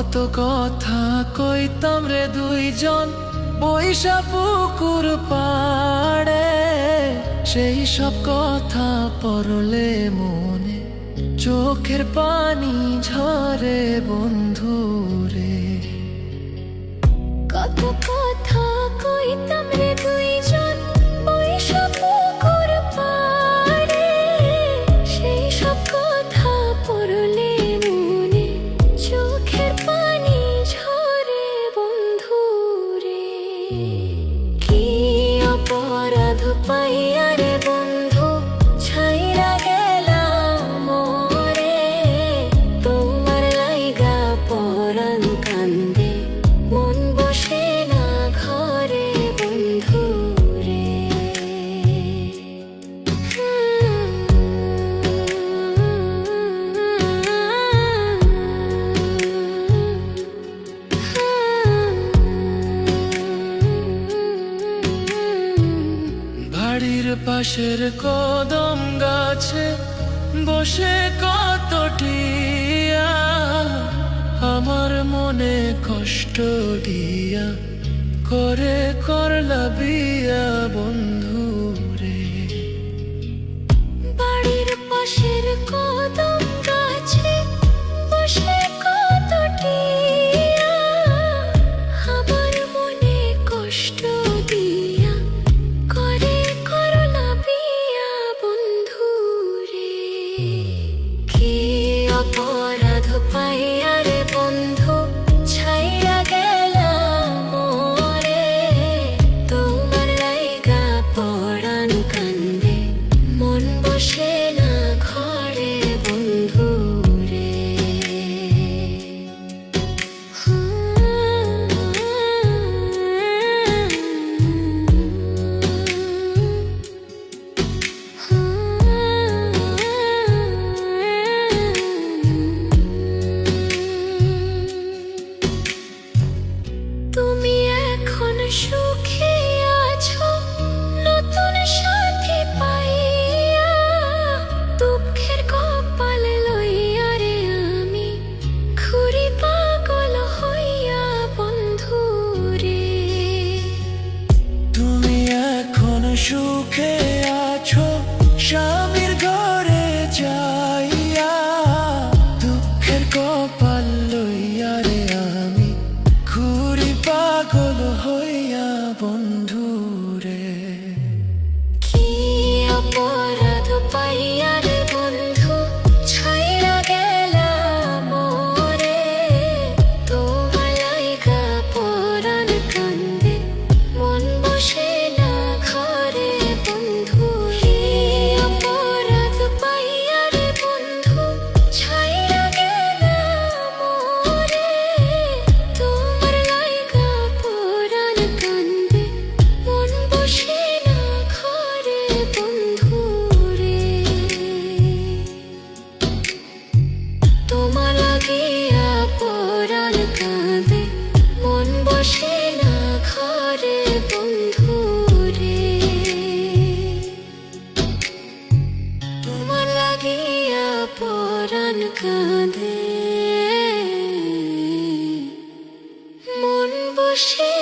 কত কথা কইতাম রে দুইজন বৈশা পুকুর পাড়ে, সেই সব কথা পড়লে মনে চোখের পানি ঝরে বন্ধু রে। কত কথা কইতাম রে দুইজন বৈশা পুকুর পাড়ে, সেই সব কথা পড়লে মনে চোখের পানি ঝরে বন্ধু রে। কি অপরাধ পাইয়া রে বন্ধু ছাইরা গেলাম মোরে, তোমার লাইগা পরাণ কান্দে মন বসে না ঘরে বন্ধু রে। বাড়ির পাশের কদম গাছে বসে কত টিয়া, আমার মনে কষ্ট দিয়া করে করলা বিয়া বন্ধু রে। বাড়ির পাশের কদম গাছে বসে কত টিয়া, আমার মনে কষ্ট দিয়া করে করলা বিয়া বন্ধু রে। কি অপরাধ পাইয়া রে বন্ধু ছাইরা গেলাম মোরে, তোমার লাইগা পরাণ কান্দে মন বসে না ঘরে বন্ধু রে। তুমি এখন সুখে আছো নতুন সাথী পাইয়া, দুঃখের কপাল লইয়া রে আমি ঘুরি পাগল হইয়া বন্ধু রে। তুমি এখন সুখে আছো স্বামীর ঘরে যাইয়া, দুঃখের কপাল লইয়া রে আমি ঘুরি পাগল হইয়া বন্ধু রে। কি অপরাধ পাইয়া রে বন্ধু ছাইরা গেলাম মোরে, তোমার লাইগা পরাণ কান্দে মন বসে না ঘরে বন্ধু রে। অপরাধ পাইয়া রে বন্ধু ছাইরা গেলাম মোরে, তোমার লাইগা পরাণ কান্দে মন বসে না ঘরে বন্ধু রে। তোমার লাগিয়া পরাণ কাঁদে মন বসে না ঘরে বন্ধু রে। তোমার লাগিয়া পরাণ কাঁদে মন বসে